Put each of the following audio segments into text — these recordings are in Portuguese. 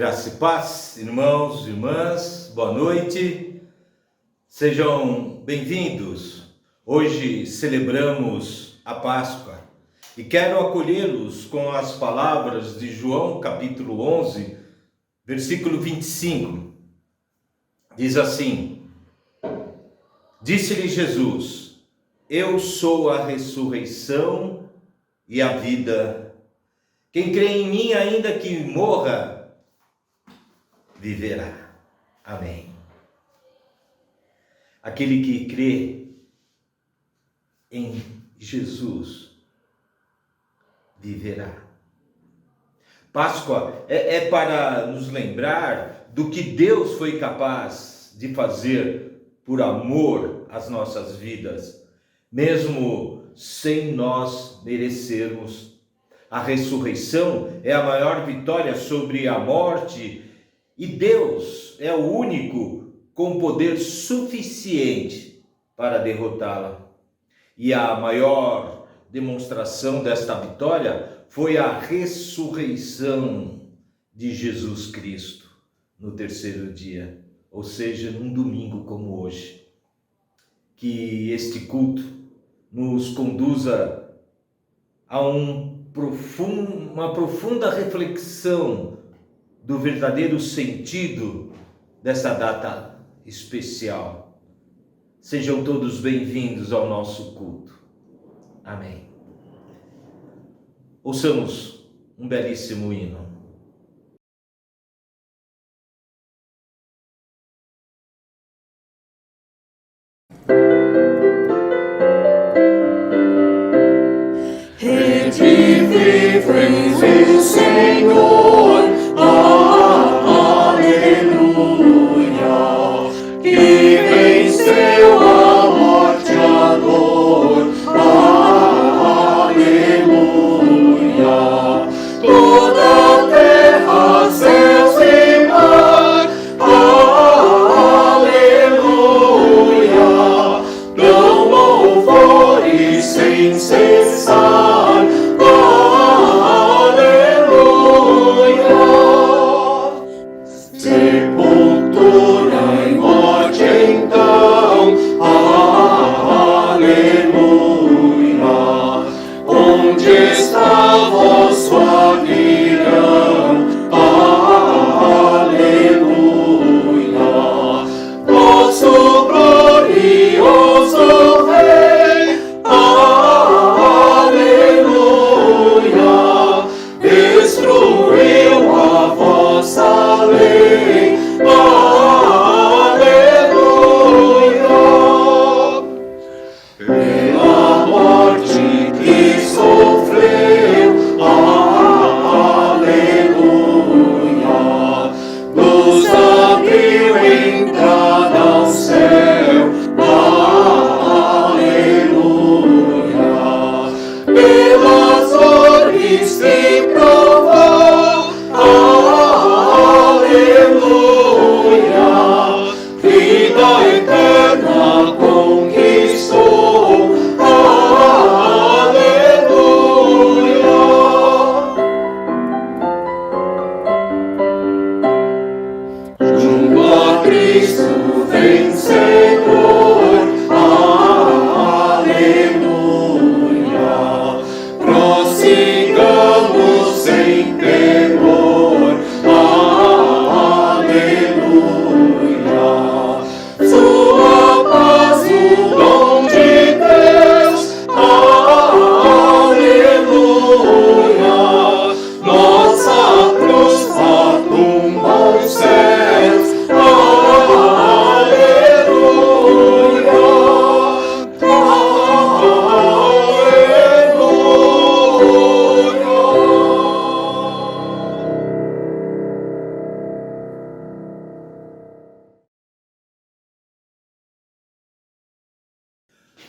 Graça e paz, irmãos e irmãs, boa noite, sejam bem-vindos. Hoje celebramos a Páscoa e quero acolhê-los com as palavras de João capítulo 11, versículo 25. Diz assim: Disse-lhe Jesus: Eu sou a ressurreição e a vida. Quem crê em mim, ainda que morra, viverá. Amém. Aquele que crê em Jesus viverá. Páscoa é para nos lembrar do que Deus foi capaz de fazer por amor às nossas vidas, mesmo sem nós merecermos. A ressurreição é a maior vitória sobre a morte. E Deus é o único com poder suficiente para derrotá-la. E a maior demonstração desta vitória foi a ressurreição de Jesus Cristo no terceiro dia, ou seja, num domingo como hoje. Que este culto nos conduza a uma profunda reflexão do verdadeiro sentido dessa data especial. Sejam todos bem-vindos ao nosso culto. Amém. Ouçamos um belíssimo hino. Redivive o Senhor.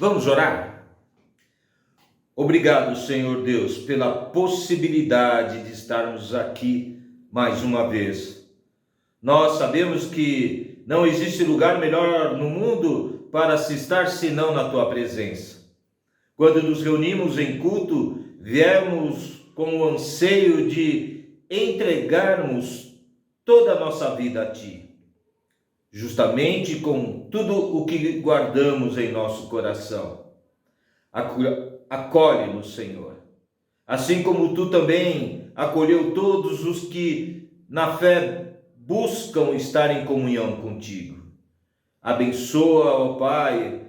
Vamos orar? Obrigado, Senhor Deus, pela possibilidade de estarmos aqui mais uma vez. Nós sabemos que não existe lugar melhor no mundo para se estar senão na Tua presença. Quando nos reunimos em culto, viemos com o anseio de entregarmos toda a nossa vida a Ti, justamente com tudo o que guardamos em nosso coração. Acolhe-nos, Senhor, assim como Tu também acolheu todos os que na fé buscam estar em comunhão contigo. Abençoa, ó Pai,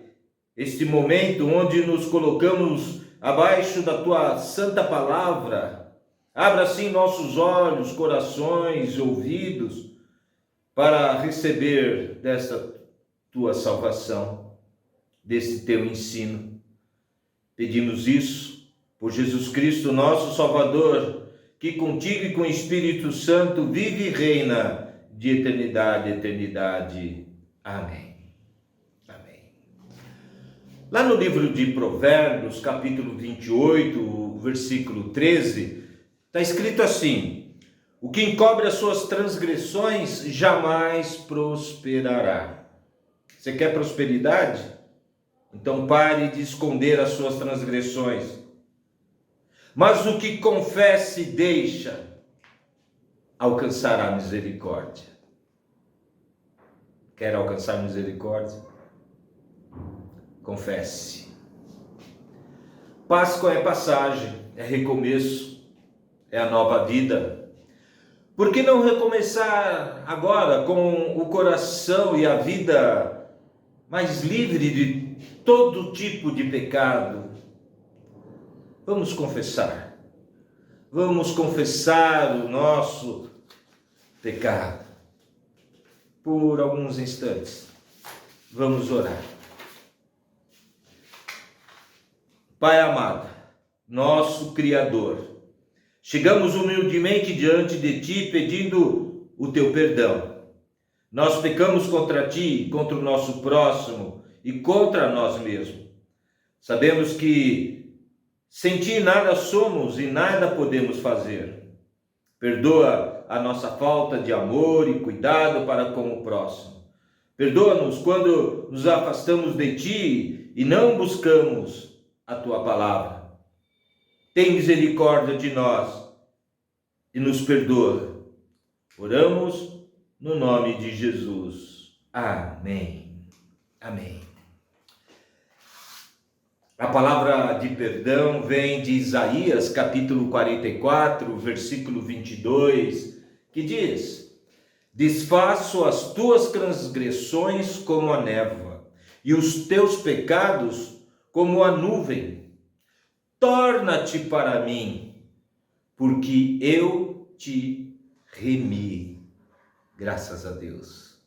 este momento onde nos colocamos abaixo da Tua santa palavra. Abra assim nossos olhos, corações, ouvidos, para receber desta Tua salvação, desse Teu ensino. Pedimos isso por Jesus Cristo, nosso Salvador, que contigo e com o Espírito Santo vive e reina de eternidade a eternidade. Amém. Amém. Lá no livro de Provérbios, capítulo 28, versículo 13, está escrito assim: o que encobre as suas transgressões jamais prosperará. Você quer prosperidade? Então pare de esconder as suas transgressões. Mas o que confessa e deixa, alcançará misericórdia. Quer alcançar misericórdia? Confesse. Páscoa é passagem, é recomeço, é a nova vida. Por que não recomeçar agora com o coração e a vida mais livre de todo tipo de pecado? Vamos confessar. Vamos confessar o nosso pecado. Por alguns instantes, vamos orar. Pai amado, nosso Criador, chegamos humildemente diante de Ti pedindo o Teu perdão. Nós pecamos contra Ti, contra o nosso próximo e contra nós mesmos. Sabemos que sem Ti nada somos e nada podemos fazer. Perdoa a nossa falta de amor e cuidado para com o próximo. Perdoa-nos quando nos afastamos de Ti e não buscamos a Tua palavra. Tem misericórdia de nós e nos perdoa. Oramos no nome de Jesus. Amém. Amém. A palavra de perdão vem de Isaías, capítulo 44, versículo 22, que diz: desfaço as tuas transgressões como a névoa, e os teus pecados como a nuvem. Torna-te para mim, porque eu te remi. Graças a Deus.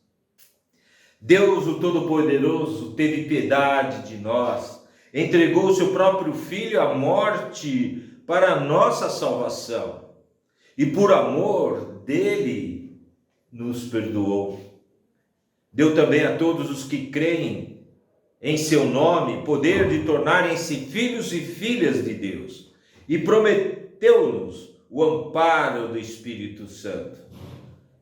Deus, o Todo-Poderoso, teve piedade de nós, entregou o seu próprio Filho à morte para a nossa salvação. E por amor dele, nos perdoou. Deu também a todos os que creem em seu nome poder de tornarem-se filhos e filhas de Deus. E prometeu-nos o amparo do Espírito Santo.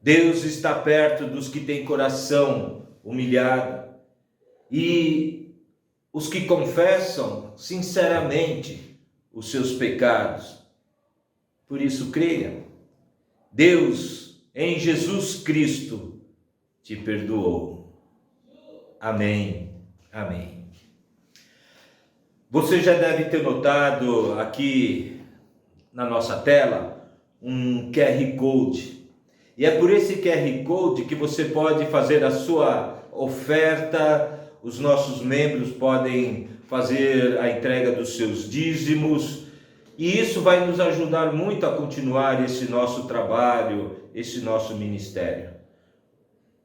Deus está perto dos que têm coração humilhado e os que confessam sinceramente os seus pecados. Por isso, creia. Deus, em Jesus Cristo, te perdoou. Amém. Amém. Você já deve ter notado aqui na nossa tela um QR Code. E é por esse QR Code que você pode fazer a sua oferta. Os nossos membros podem fazer a entrega dos seus dízimos, e isso vai nos ajudar muito a continuar esse nosso trabalho, esse nosso ministério.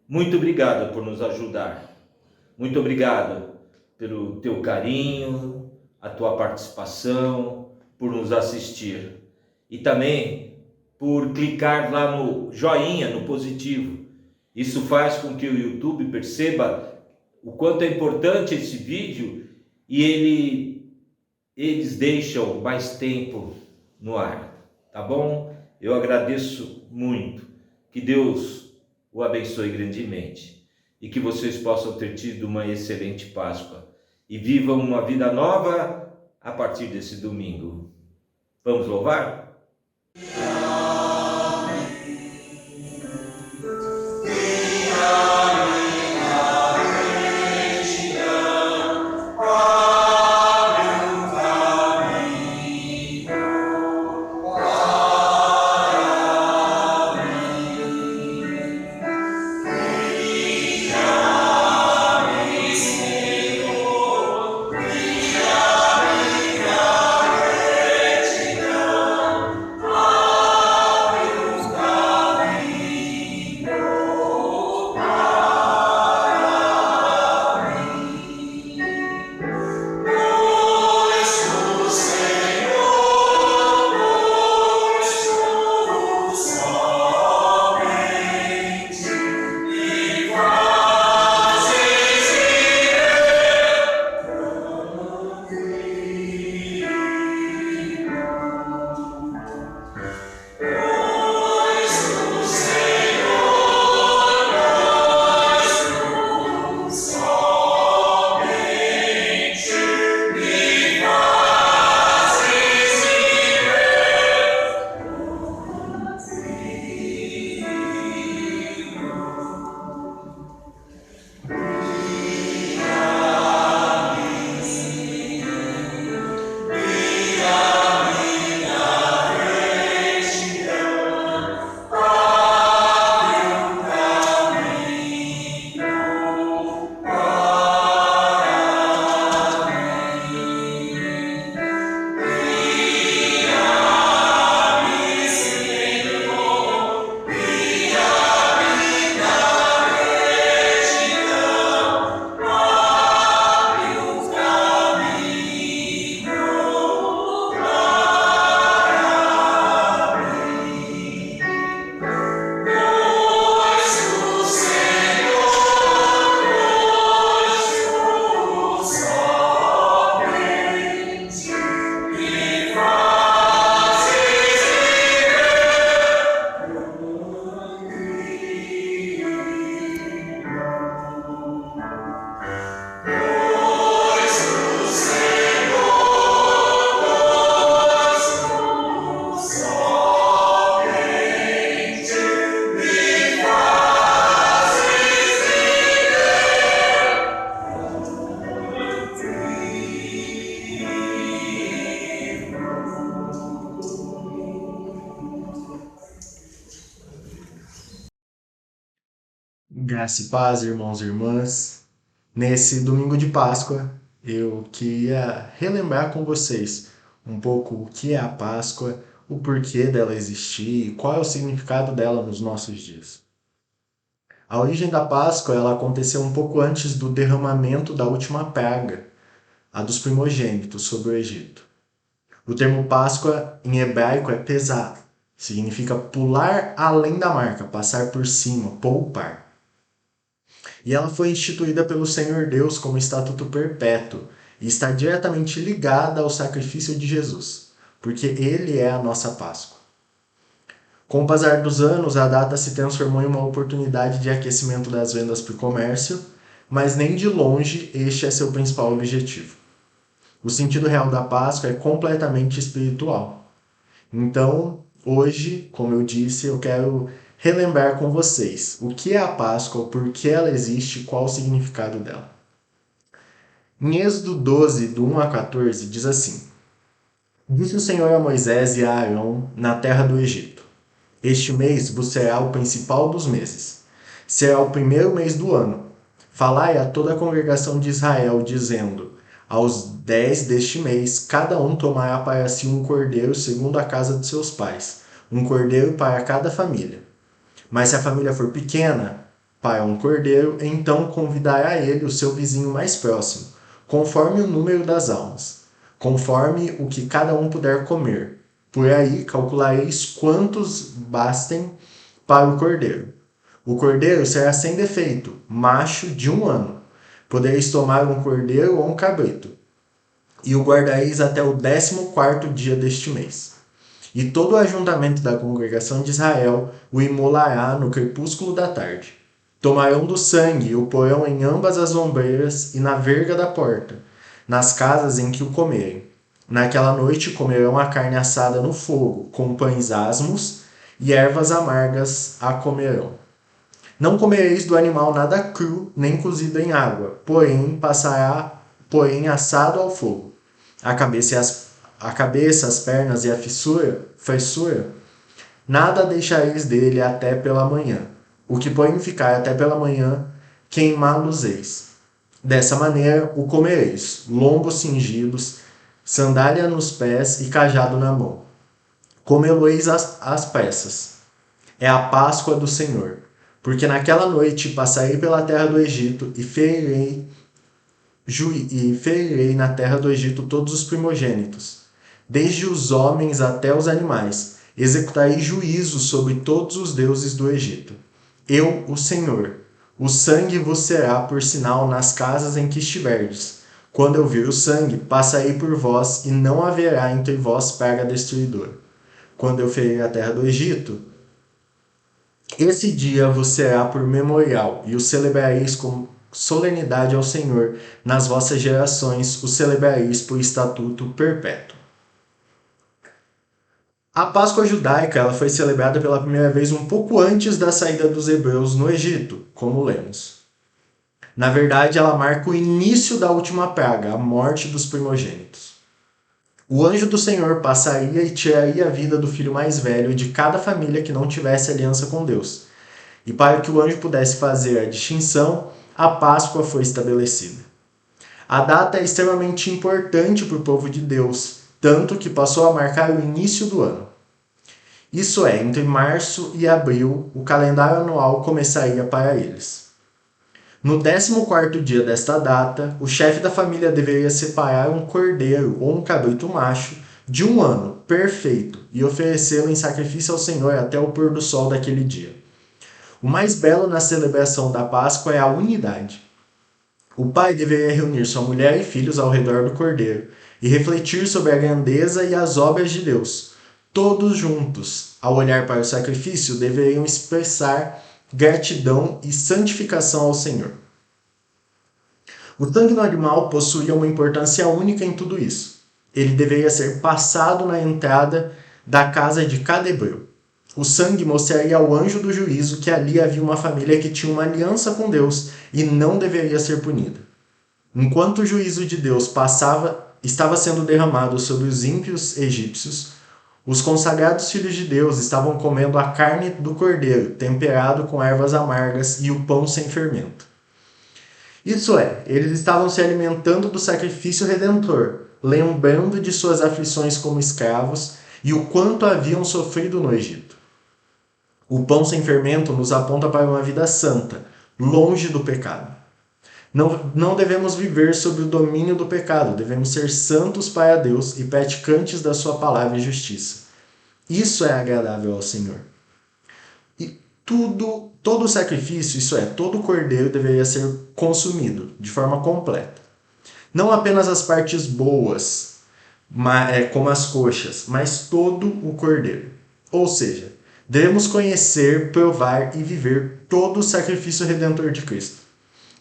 Muito obrigado por nos ajudar. Muito obrigado pelo teu carinho, a tua participação, por nos assistir. E também por clicar lá no joinha, no positivo. Isso faz com que o YouTube perceba o quanto é importante esse vídeo e eles deixam mais tempo no ar, tá bom? Eu agradeço muito. Que Deus o abençoe grandemente e que vocês possam ter tido uma excelente Páscoa e vivam uma vida nova a partir desse domingo. Vamos louvar? Graça e paz, irmãos e irmãs. Nesse domingo de Páscoa, eu queria relembrar com vocês um pouco o que é a Páscoa, o porquê dela existir e qual é o significado dela nos nossos dias. A origem da Páscoa ela aconteceu um pouco antes do derramamento da última praga, a dos primogênitos sobre o Egito. O termo Páscoa em hebraico é pesar, significa pular além da marca, passar por cima, poupar. E ela foi instituída pelo Senhor Deus como estatuto perpétuo e está diretamente ligada ao sacrifício de Jesus, porque ele é a nossa Páscoa. Com o passar dos anos, a data se transformou em uma oportunidade de aquecimento das vendas para o comércio, mas nem de longe este é seu principal objetivo. O sentido real da Páscoa é completamente espiritual. Então, hoje, como eu disse, eu quero relembrar com vocês o que é a Páscoa, por que ela existe e qual o significado dela. Em Êxodo 12, do 1 a 14, diz assim: Disse o Senhor a Moisés e a Arão na terra do Egito: Este mês vos será o principal dos meses. Será o primeiro mês do ano. Falai a toda a congregação de Israel, dizendo: Aos 10 deste mês, cada um tomará para si um cordeiro segundo a casa de seus pais, um cordeiro para cada família. Mas se a família for pequena, para um cordeiro, então convidará ele o seu vizinho mais próximo, conforme o número das almas, conforme o que cada um puder comer. Por aí calculareis quantos bastem para o cordeiro. O cordeiro será sem defeito, macho de 1 ano. Podereis tomar um cordeiro ou um cabrito, e o guardareis até o 14º dia deste mês. E todo o ajuntamento da congregação de Israel o imolará no crepúsculo da tarde. Tomarão do sangue e o porão em ambas as ombreiras e na verga da porta, nas casas em que o comerem. Naquela noite comerão a carne assada no fogo, com pães asmos e ervas amargas a comerão. Não comereis do animal nada cru, nem cozido em água, porém assado ao fogo. A cabeça, as pernas e a fissura, nada deixareis dele até pela manhã. O que porém ficar até pela manhã, queimá-los-eis. Dessa maneira o comereis, lombos cingidos, sandália nos pés e cajado na mão. Comê-lo-eis às pressas. É a Páscoa do Senhor. Porque naquela noite passarei pela terra do Egito e ferirei na terra do Egito todos os primogênitos, desde os homens até os animais. Executarei juízo sobre todos os deuses do Egito. Eu, o Senhor. O sangue vos será por sinal nas casas em que estiverdes. Quando eu vir o sangue, passarei por vós, e não haverá entre vós praga destruidora. Quando eu ferir a terra do Egito, esse dia vos será por memorial, e o celebrareis com solenidade ao Senhor. Nas vossas gerações o celebrareis por estatuto perpétuo. A Páscoa judaica ela foi celebrada pela primeira vez um pouco antes da saída dos hebreus no Egito, como lemos. Na verdade, ela marca o início da última praga, a morte dos primogênitos. O anjo do Senhor passaria e tiraria a vida do filho mais velho de cada família que não tivesse aliança com Deus. E para que o anjo pudesse fazer a distinção, a Páscoa foi estabelecida. A data é extremamente importante para o povo de Deus, tanto que passou a marcar o início do ano. Isso é, entre março e abril, o calendário anual começaria para eles. No 14º dia desta data, o chefe da família deveria separar um cordeiro ou um cabrito macho de 1 ano, perfeito, e oferecê-lo em sacrifício ao Senhor até o pôr do sol daquele dia. O mais belo na celebração da Páscoa é a unidade. O pai deveria reunir sua mulher e filhos ao redor do cordeiro e refletir sobre a grandeza e as obras de Deus. Todos juntos, ao olhar para o sacrifício, deveriam expressar gratidão e santificação ao Senhor. O sangue do animal possuía uma importância única em tudo isso. Ele deveria ser passado na entrada da casa de cada hebreu. O sangue mostraria ao anjo do juízo que ali havia uma família que tinha uma aliança com Deus e não deveria ser punida. Enquanto o juízo de Deus estava sendo derramado sobre os ímpios egípcios, Os consagrados filhos de Deus estavam comendo a carne do cordeiro, temperado com ervas amargas, e o pão sem fermento. Isso é, eles estavam se alimentando do sacrifício redentor, lembrando de suas aflições como escravos e o quanto haviam sofrido no Egito. O pão sem fermento nos aponta para uma vida santa, longe do pecado. Não devemos viver sob o domínio do pecado, devemos ser santos para Deus e praticantes da sua palavra e justiça. Isso é agradável ao Senhor. E todo o sacrifício, isso é, todo o cordeiro deveria ser consumido de forma completa. Não apenas as partes boas, como as coxas, mas todo o cordeiro. Ou seja, devemos conhecer, provar e viver todo o sacrifício redentor de Cristo.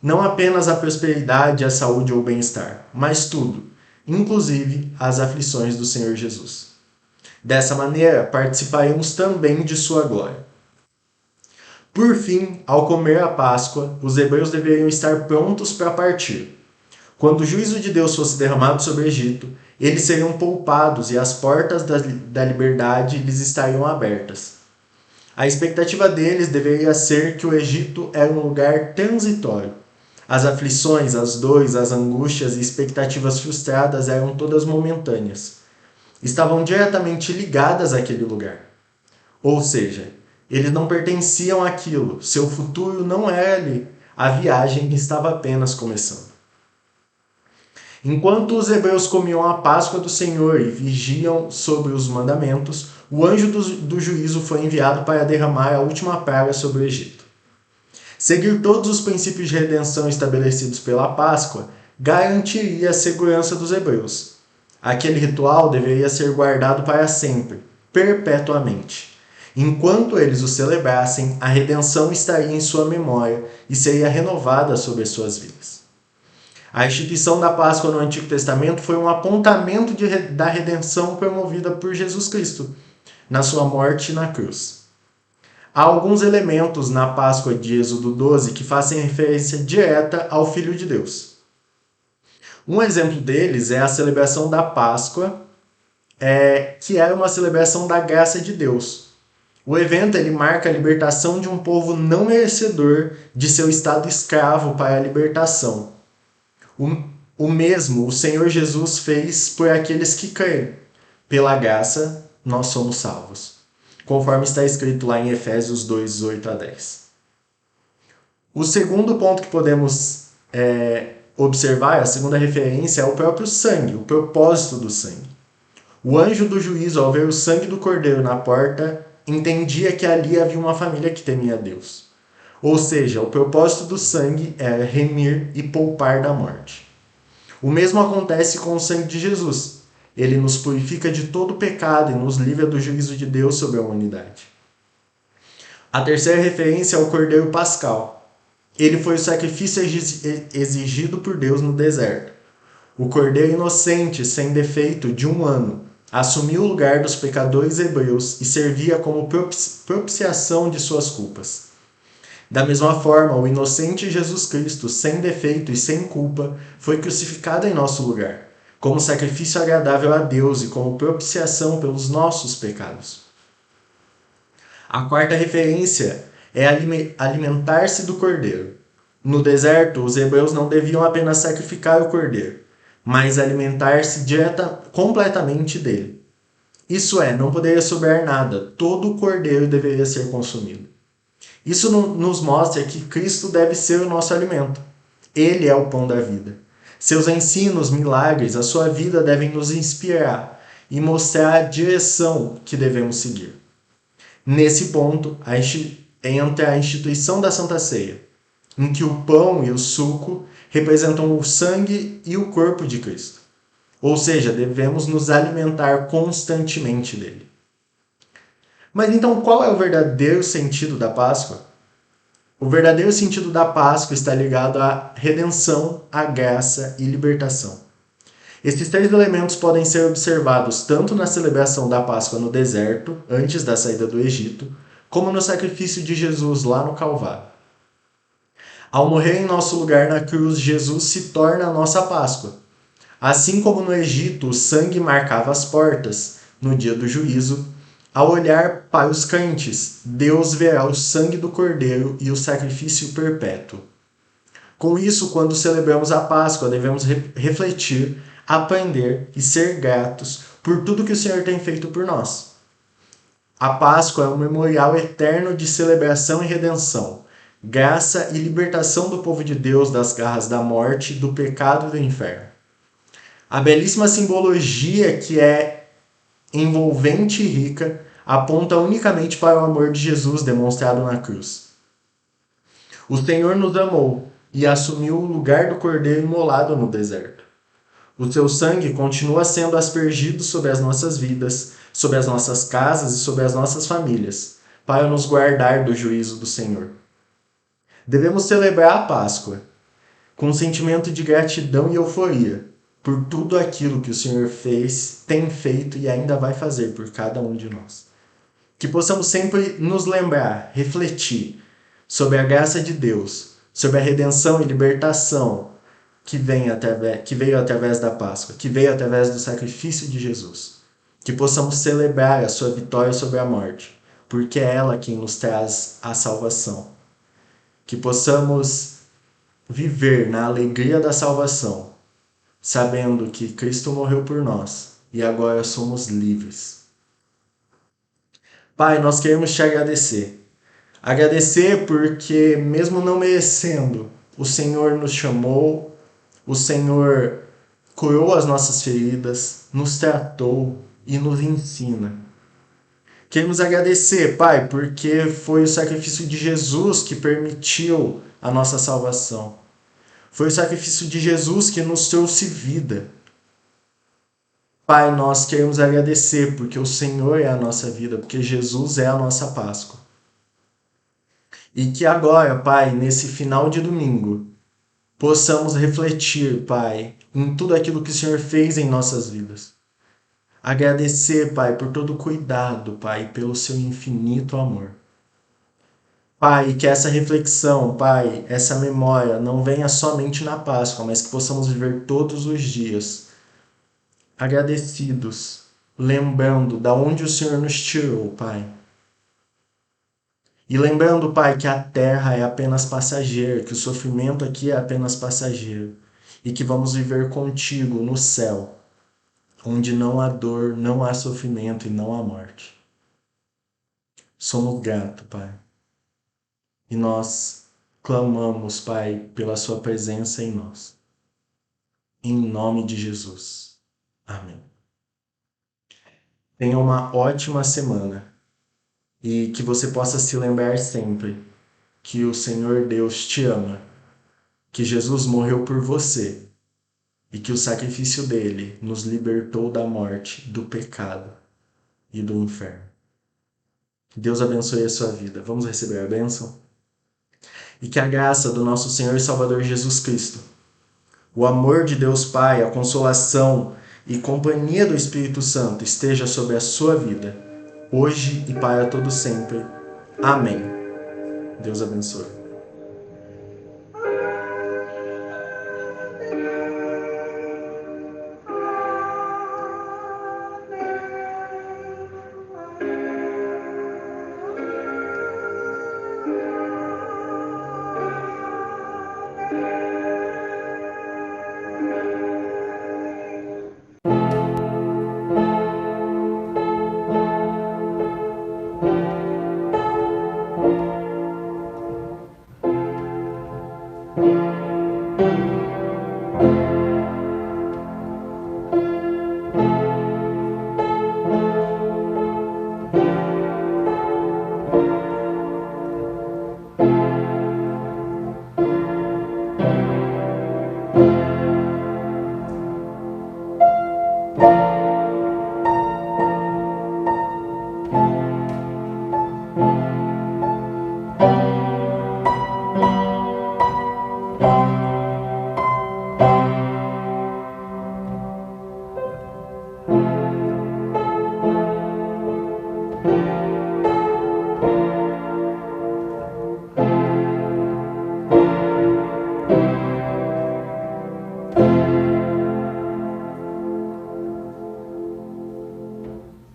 Não apenas a prosperidade, a saúde ou o bem-estar, mas tudo, inclusive as aflições do Senhor Jesus. Dessa maneira, participaremos também de sua glória. Por fim, ao comer a Páscoa, os hebreus deveriam estar prontos para partir. Quando o juízo de Deus fosse derramado sobre o Egito, eles seriam poupados e as portas da liberdade lhes estariam abertas. A expectativa deles deveria ser que o Egito era um lugar transitório. As aflições, as dores, as angústias e expectativas frustradas eram todas momentâneas. Estavam diretamente ligadas àquele lugar. Ou seja, eles não pertenciam àquilo, seu futuro não era ali, a viagem estava apenas começando. Enquanto os hebreus comiam a Páscoa do Senhor e vigiam sobre os mandamentos, o anjo do juízo foi enviado para derramar a última praga sobre o Egito. Seguir todos os princípios de redenção estabelecidos pela Páscoa garantiria a segurança dos hebreus. Aquele ritual deveria ser guardado para sempre, perpetuamente. Enquanto eles o celebrassem, a redenção estaria em sua memória e seria renovada sobre as suas vidas. A instituição da Páscoa no Antigo Testamento foi um apontamento da redenção promovida por Jesus Cristo, na sua morte na cruz. Há alguns elementos na Páscoa de Êxodo 12 que fazem referência direta ao Filho de Deus. Um exemplo deles é a celebração da Páscoa, que era uma celebração da graça de Deus. O evento ele marca a libertação de um povo não merecedor de seu estado escravo para a libertação. O mesmo o Senhor Jesus fez por aqueles que creem. Pela graça, nós somos salvos, conforme está escrito lá em Efésios 2, 8 a 10. O segundo ponto que podemos observar, a segunda referência, é o próprio sangue, o propósito do sangue. O anjo do juízo, ao ver o sangue do cordeiro na porta, entendia que ali havia uma família que temia a Deus. Ou seja, o propósito do sangue era remir e poupar da morte. O mesmo acontece com o sangue de Jesus. Ele nos purifica de todo pecado e nos livra do juízo de Deus sobre a humanidade. A terceira referência é o Cordeiro Pascal. Ele foi o sacrifício exigido por Deus no deserto. O Cordeiro inocente, sem defeito, de 1 ano, assumiu o lugar dos pecadores hebreus e servia como propiciação de suas culpas. Da mesma forma, o inocente Jesus Cristo, sem defeito e sem culpa, foi crucificado em nosso lugar, como sacrifício agradável a Deus e como propiciação pelos nossos pecados. A quarta referência é alimentar-se do cordeiro. No deserto, os hebreus não deviam apenas sacrificar o cordeiro, mas alimentar-se completamente dele. Isso é, não poderia sobrar nada, todo o cordeiro deveria ser consumido. Isso nos mostra que Cristo deve ser o nosso alimento. Ele é o pão da vida. Seus ensinos, milagres, a sua vida devem nos inspirar e mostrar a direção que devemos seguir. Nesse ponto, entra a instituição da Santa Ceia, em que o pão e o suco representam o sangue e o corpo de Cristo. Ou seja, devemos nos alimentar constantemente dele. Mas então, qual é o verdadeiro sentido da Páscoa? O verdadeiro sentido da Páscoa está ligado à redenção, à graça e libertação. Esses 3 elementos podem ser observados tanto na celebração da Páscoa no deserto, antes da saída do Egito, como no sacrifício de Jesus lá no Calvário. Ao morrer em nosso lugar na cruz, Jesus se torna a nossa Páscoa. Assim como no Egito o sangue marcava as portas, no dia do juízo, ao olhar para os crentes, Deus verá o sangue do Cordeiro e o sacrifício perpétuo. Com isso, quando celebramos a Páscoa, devemos refletir, aprender e ser gratos por tudo que o Senhor tem feito por nós. A Páscoa é um memorial eterno de celebração e redenção, graça e libertação do povo de Deus das garras da morte, do pecado e do inferno. A belíssima simbologia que é envolvente e rica aponta unicamente para o amor de Jesus demonstrado na cruz. O Senhor nos amou e assumiu o lugar do cordeiro imolado no deserto. O seu sangue continua sendo aspergido sobre as nossas vidas, sobre as nossas casas e sobre as nossas famílias, para nos guardar do juízo do Senhor. Devemos celebrar a Páscoa com um sentimento de gratidão e euforia por tudo aquilo que o Senhor fez, tem feito e ainda vai fazer por cada um de nós. Que possamos sempre nos lembrar, refletir sobre a graça de Deus, sobre a redenção e libertação que veio através da Páscoa, que veio através do sacrifício de Jesus. Que possamos celebrar a sua vitória sobre a morte, porque é ela quem nos traz a salvação. Que possamos viver na alegria da salvação, sabendo que Cristo morreu por nós e agora somos livres. Pai, nós queremos te agradecer. Agradecer porque, mesmo não merecendo, o Senhor nos chamou, o Senhor curou as nossas feridas, nos tratou e nos ensina. Queremos agradecer, Pai, porque foi o sacrifício de Jesus que permitiu a nossa salvação. Foi o sacrifício de Jesus que nos trouxe vida. Pai, nós queremos agradecer porque o Senhor é a nossa vida, porque Jesus é a nossa Páscoa. E que agora, Pai, nesse final de domingo, possamos refletir, Pai, em tudo aquilo que o Senhor fez em nossas vidas. Agradecer, Pai, por todo o cuidado, Pai, pelo seu infinito amor. Pai, que essa reflexão, Pai, essa memória não venha somente na Páscoa, mas que possamos viver todos os dias agradecidos, lembrando da onde o Senhor nos tirou, Pai. E lembrando, Pai, que a terra é apenas passageira, que o sofrimento aqui é apenas passageiro, e que vamos viver contigo no céu, onde não há dor, não há sofrimento e não há morte. Somos gratos, Pai. E nós clamamos, Pai, pela sua presença em nós. Em nome de Jesus. Amém. Tenha uma ótima semana e que você possa se lembrar sempre que o Senhor Deus te ama, que Jesus morreu por você e que o sacrifício dele nos libertou da morte, do pecado e do inferno. Deus abençoe a sua vida. Vamos receber a bênção? E que a graça do nosso Senhor e Salvador Jesus Cristo, o amor de Deus Pai, a consolação e companhia do Espírito Santo esteja sobre a sua vida, hoje e para todo sempre. Amém. Deus abençoe.